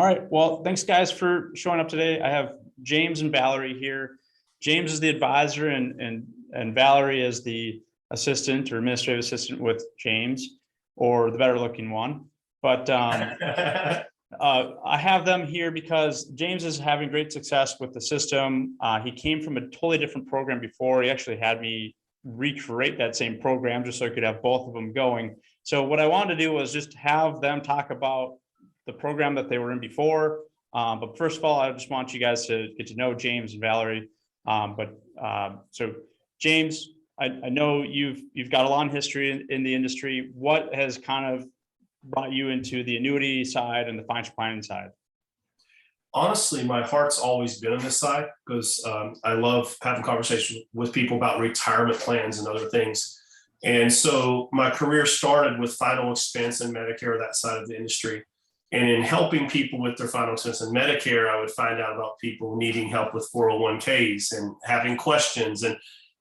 right. Well, thanks guys for showing up today. I have James and Valerie here. James is the advisor and Valerie is the assistant or administrative assistant with James, or the better looking one. But I have them here because James is having great success with the system. He came from a totally different program before. He actually had me recreate that same program just so I could have both of them going. So what I wanted to do was just have them talk about the program that they were in before. But first of all, I just want you guys to get to know James and Valerie. So James, I know you've got a long history in the industry. What has kind of brought you into the annuity side and the financial planning side? Honestly, my heart's always been on this side because I love having conversations with people about retirement plans and other things. And so my career started with final expense and Medicare, that side of the industry. And in helping people with their final expense and Medicare, I would find out about people needing help with 401ks and having questions. And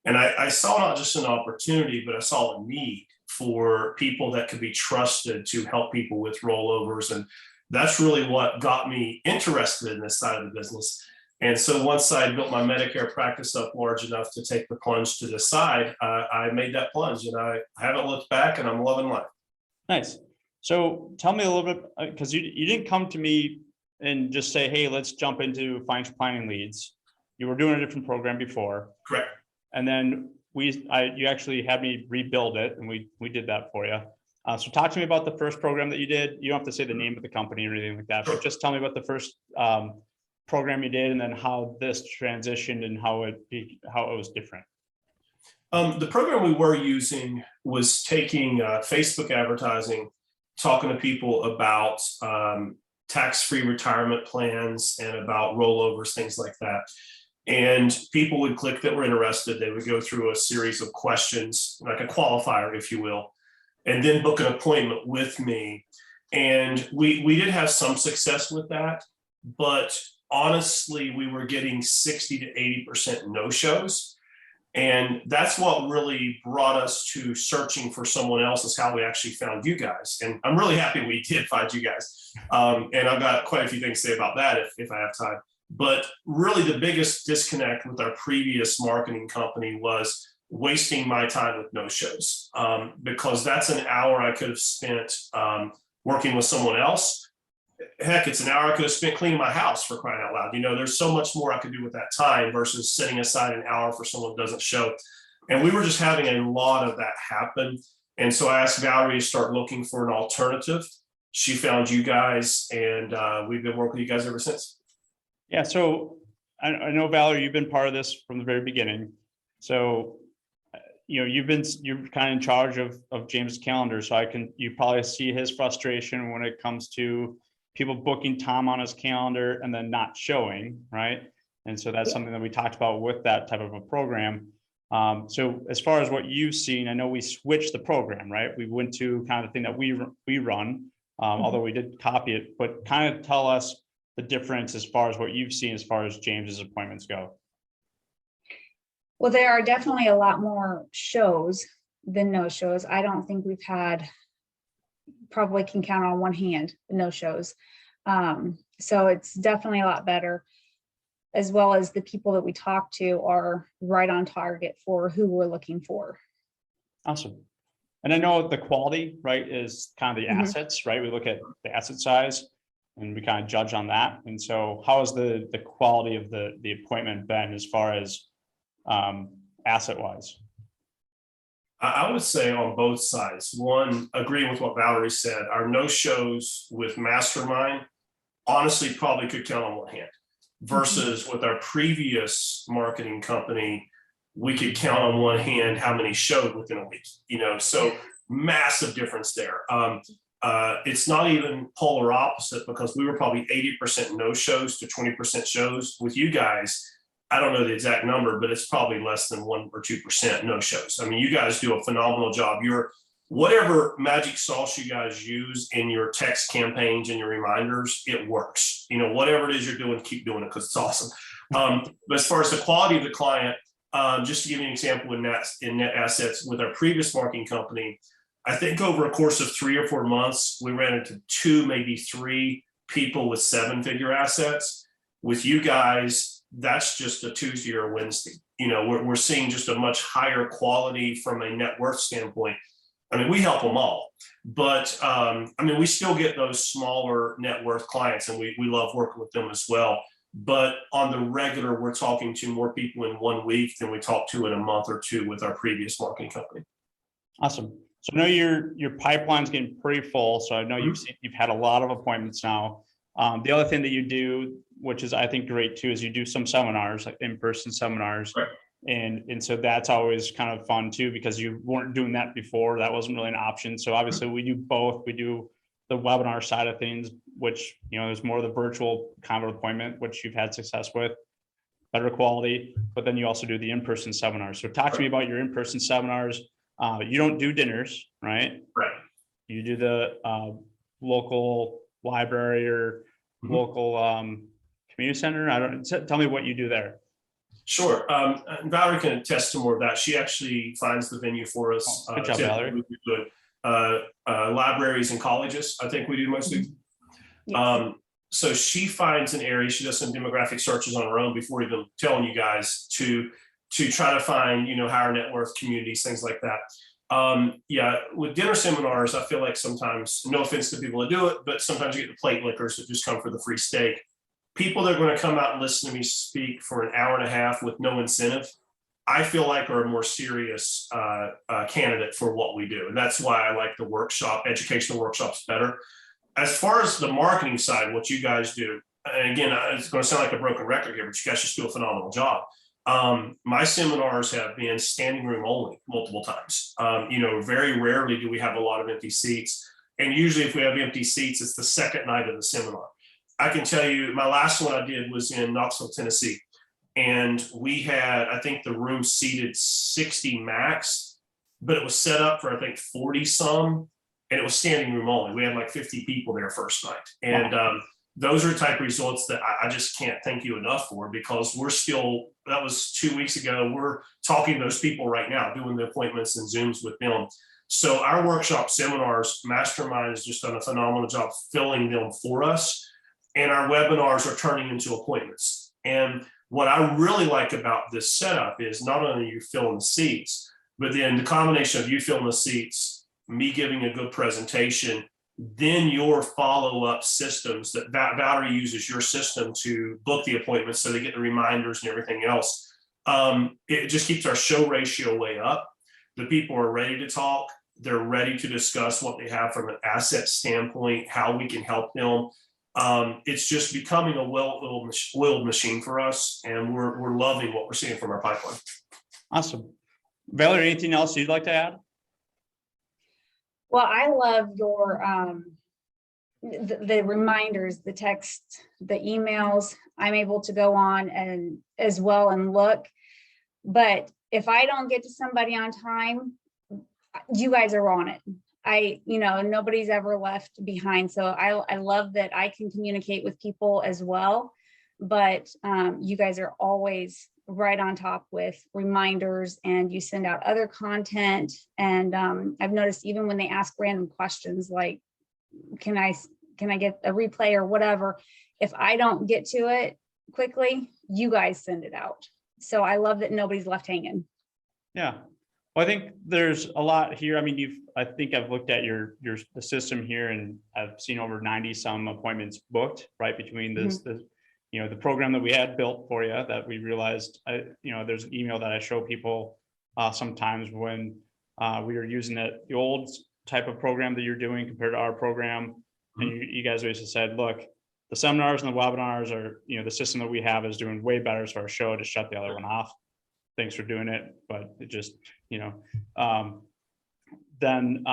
I saw not just an opportunity, but I saw a need for people that could be trusted to help people with rollovers. And that's really what got me interested in this side of the business. And so once I built my Medicare practice up large enough to take the plunge to the side, I made that plunge and I haven't looked back and I'm loving life. Nice. So tell me a little bit, because you didn't come to me and just say, hey, let's jump into financial planning leads. You were doing a different program before. Correct. And then you actually had me rebuild it and we did that for you. So talk to me about the first program that you did. You don't have to say the name of the company or anything like that, but just tell me about the first program you did and then how this transitioned and how it was different. The program we were using was taking Facebook advertising, talking to people about tax-free retirement plans and about rollovers, things like that. And people would click that were interested. They would go through a series of questions, like a qualifier, if you will, and then book an appointment with me. And we did have some success with that, but honestly, we were getting 60 to 80% no-shows. And that's what really brought us to searching for someone else, is how we actually found you guys. And I'm really happy we did find you guys. And I've got quite a few things to say about that if I have time. But really the biggest disconnect with our previous marketing company was wasting my time with no-shows, because that's an hour I could have spent working with someone else. Heck, it's an hour I could have spent cleaning my house, for crying out loud. You know, there's so much more I could do with that time versus setting aside an hour for someone who doesn't show. And we were just having a lot of that happen. And so I asked Valerie to start looking for an alternative. She found you guys, and we've been working with you guys ever since. Yeah, so I know, Valerie, you've been part of this from the very beginning. So, you know, you're kind of in charge of James' calendar. So you probably see his frustration when it comes to people booking time on his calendar and then not showing, right? And so that's something that we talked about with that type of a program. So as far as what you've seen, I know we switched the program, right? We went to kind of the thing that we run, although we did copy it, but kind of tell us the difference as far as what you've seen as far as James's appointments go. Well, there are definitely a lot more shows than no shows. I don't think we've had, probably can count on one hand, no shows. So it's definitely a lot better, as well as the people that we talk to are right on target for who we're looking for. Awesome. And I know the quality, right, is kind of the assets, right? We look at the asset size and we kind of judge on that. And so how has the quality of the appointment been as far as asset wise? I would say on both sides. One, agreeing with what Valerie said, our no-shows with Mastermind honestly probably could count on one hand, versus with our previous marketing company, we could count on one hand how many showed within a week, you know, so massive difference there. It's not even polar opposite, because we were probably 80% no-shows to 20% shows. With you guys, I don't know the exact number, but it's probably less than 1 or 2% no-shows. I mean, you guys do a phenomenal job. Whatever magic sauce you guys use in your text campaigns and your reminders, it works. You know, whatever it is you're doing, keep doing it because it's awesome. But as far as the quality of the client, just to give you an example in net assets with our previous marketing company, I think over a course of 3 or 4 months, we ran into 2, maybe 3 people with 7-figure assets. With you guys, that's just a Tuesday or a Wednesday. You know, we're seeing just a much higher quality from a net worth standpoint. I mean, we help them all, but I mean, we still get those smaller net worth clients, and we love working with them as well. But on the regular, we're talking to more people in 1 week than we talked to in a month or two with our previous marketing company. Awesome. So I know your pipeline's getting pretty full. So I know you've had a lot of appointments now. The other thing that you do, which is I think great too, is you do some seminars, like in-person seminars. Right. And so that's always kind of fun too, because you weren't doing that before. That wasn't really an option. So obviously we do both. We do the webinar side of things, which, you know, there's more of the virtual kind of appointment, which you've had success with, better quality, but then you also do the in-person seminars. So talk to me about your in-person seminars. You don't do dinners, right? Right. You do the local library or local community center. I don't, tell me what you do there. Sure. Valerie can attest to more of that. She actually finds the venue for us. Good job, Valerie. Libraries and colleges, I think we do mostly. Yes. So she finds an area, she does some demographic searches on her own before even telling you guys to try to find, you know, higher net worth communities, things like that. Yeah, with dinner seminars, I feel like sometimes, no offense to people that do it, but sometimes you get the plate lickers that just come for the free steak. People that are going to come out and listen to me speak for an hour and a half with no incentive, I feel like are a more serious candidate for what we do. And that's why I like the workshop, educational workshops better. As far as the marketing side, what you guys do, and again, it's going to sound like a broken record here, but you guys just do a phenomenal job. My seminars have been standing room only multiple times. You know, very rarely do we have a lot of empty seats. And usually if we have empty seats, it's the second night of the seminar. I can tell you, my last one I did was in Knoxville, Tennessee. And we had, I think the room seated 60 max, but it was set up for, I think, 40 some, and it was standing room only. We had like 50 people there first night. And those are type results that I just can't thank you enough for, because we're still, that was 2 weeks ago. We're talking to those people right now, doing the appointments and Zooms with them. So our workshop seminars, Mastermind has just done a phenomenal job filling them for us. And our webinars are turning into appointments. And what I really like about this setup is not only are you filling the seats, but then the combination of you filling the seats, me giving a good presentation, then your follow-up systems that Valerie uses your system to book the appointments so they get the reminders and everything else. It just keeps our show ratio way up. The people are ready to talk. They're ready to discuss what they have from an asset standpoint, how we can help them. It's just becoming a well-oiled machine for us, and we're loving what we're seeing from our pipeline. Awesome. Valerie, anything else you'd like to add? Well, I love your the reminders, the text, the emails. I'm able to go on and as well and look. But if I don't get to somebody on time, you guys are on it. You know, nobody's ever left behind. So I love that I can communicate with people as well. But you guys are always right on top with reminders, and you send out other content. And I've noticed even when they ask random questions like, can I get a replay or whatever, if I don't get to it quickly, you guys send it out. So I love that nobody's left hanging. Yeah. Well, I think there's a lot here. I mean, I think I've looked at the system here, and I've seen over 90 some appointments booked, right, between this, you know, the program that we had built for you that we realized, you know, there's an email that I show people sometimes when we were using the old type of program that you're doing compared to our program. And you guys basically said, look, the seminars and the webinars are, you know, the system that we have is doing way better for our show to shut the other one off. Thanks for doing it. But it just, you know, then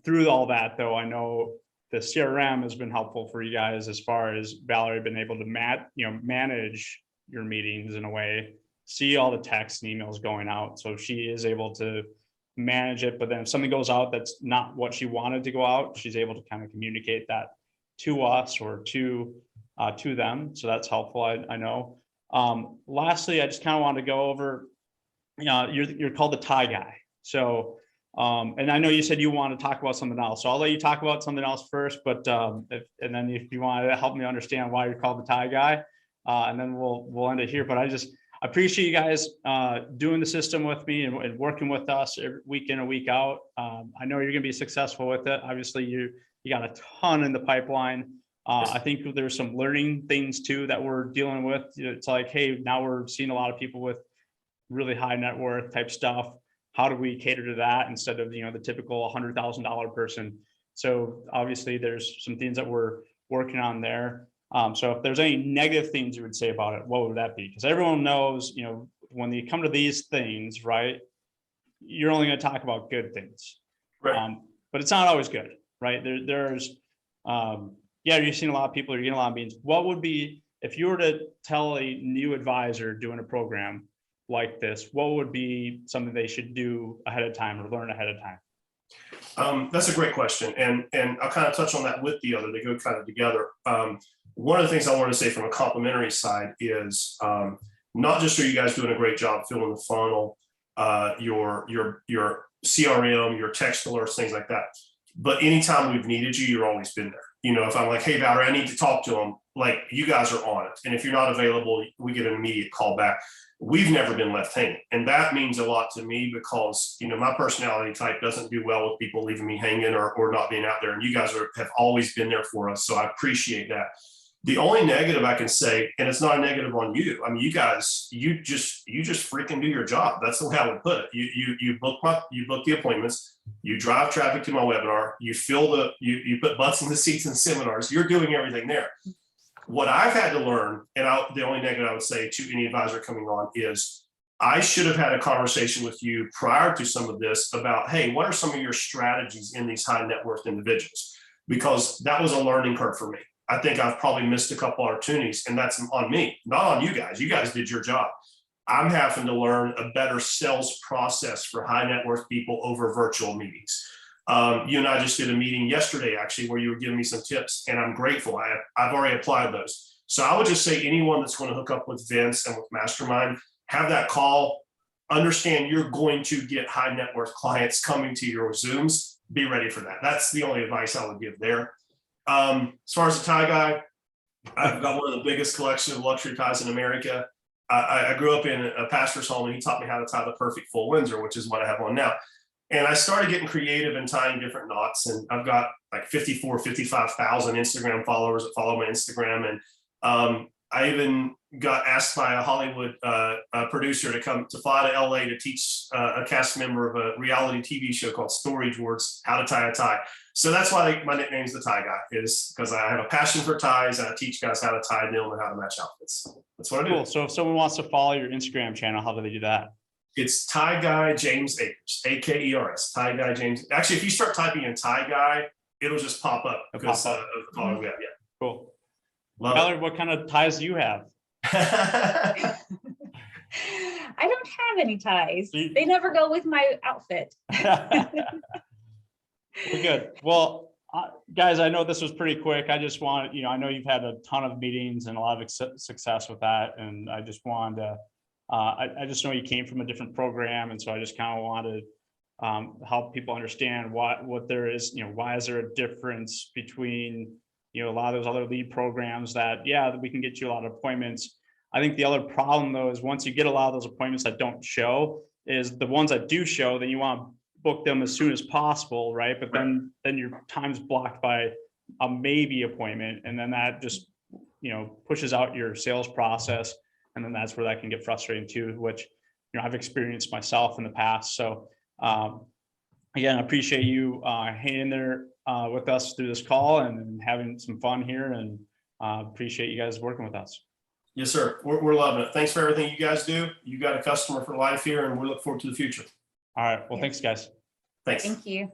through all that though, I know the CRM has been helpful for you guys as far as Valerie been able to manage your meetings in a way, see all the texts and emails going out. So she is able to manage it, but then if something goes out that's not what she wanted to go out, she's able to kind of communicate that to us or to them. So that's helpful, I know. Lastly, I just kind of want to go over, you know, you're called the tie guy. So And I know you said you want to talk about something else, so I'll let you talk about something else first, but and then if you want to help me understand why you're called the tie guy, and then we'll end it here. But I appreciate you guys doing the system with me and working with us week in and week out. I know you're going to be successful with it. Obviously, you got a ton in the pipeline. I think there's some learning things too that we're dealing with. It's like, hey, now we're seeing a lot of people with really high net worth type stuff. How do we cater to that instead of, the typical $100,000 person? So obviously there's some things that we're working on there. So if there's any negative things you would say about it, what would that be? Because everyone knows, when you come to these things, right, you're only going to talk about good things, Right. but it's not always good, right? Yeah, you've seen a lot of people, you're getting a lot of meetings. What would be, if you were to tell a new advisor doing a program like this, what would be something they should do ahead of time or learn ahead of time? That's a great question. And I'll kind of touch on that with the other, they go kind of together. One of the things I want to say from a complimentary side is not just are you guys doing a great job filling the funnel, your CRM, your text alerts, things like that. But anytime we've needed you, you've always been there. If I'm like, hey, Valerie, I need to talk to them, like you guys are on it. And if you're not available, we get an immediate call back. We've never been left hanging. And that means a lot to me because, my personality type doesn't do well with people leaving me hanging or not being out there. And you guys have always been there for us. So I appreciate that. The only negative I can say, and it's not a negative on you. I mean, you guys, you just freaking do your job. That's the way I would put it. You book the appointments, you drive traffic to my webinar, you you put butts in the seats in seminars. You're doing everything there. What I've had to learn, and the only negative I would say to any advisor coming on is I should have had a conversation with you prior to some of this about, hey, what are some of your strategies in these high net worth individuals? Because that was a learning curve for me. I think I've probably missed a couple opportunities, and that's on me, not on you guys. You guys did your job. I'm having to learn a better sales process for high net worth people over virtual meetings. You and I just did a meeting yesterday, actually, where you were giving me some tips, and I'm grateful. I've already applied those. So I would just say anyone that's going to hook up with Vince and with Mastermind, have that call. Understand you're going to get high net worth clients coming to your Zooms. Be ready for that. That's the only advice I would give there. As far as the tie guy, I've got one of the biggest collection of luxury ties in America. I grew up in a pastor's home, and he taught me how to tie the perfect full Windsor, which is what I have on now. And I started getting creative and tying different knots. And I've got like 55,000 Instagram followers that follow my Instagram. And I even got asked by a Hollywood producer to fly to LA to teach a cast member of a reality TV show called Storage Wars how to tie a tie. So that's why my nickname is the tie guy, is because I have a passion for ties and I teach guys how to tie them and how to match outfits. That's what I do. Cool. So if someone wants to follow your Instagram channel, how do they do that? It's Tie Guy James Akers, Akers. Tie Guy James. Actually, if you start typing in Tie Guy, it'll just pop up because of the following we have. Yeah. Cool. Valerie, what kind of ties do you have? I don't have any ties. They never go with my outfit. We're good. Well, guys, I know this was pretty quick. I just want, I know you've had a ton of meetings and a lot of success with that. And I just wanted to, I just know you came from a different program. And so I just kind of wanted to help people understand what there is, why is there a difference between, a lot of those other lead programs that we can get you a lot of appointments. I think the other problem though, is once you get a lot of those appointments that don't show, is the ones that do show, then you want to book them as soon as possible, right? But then your time's blocked by a maybe appointment. And then that just, pushes out your sales process. And then that's where that can get frustrating too, which, I've experienced myself in the past. So again, I appreciate you hanging there with us through this call and having some fun here, and appreciate you guys working with us. Yes, sir. We're loving it. Thanks for everything you guys do. You got a customer for life here, and we look forward to the future. All right. Well, thanks, guys. Thanks. Thank you.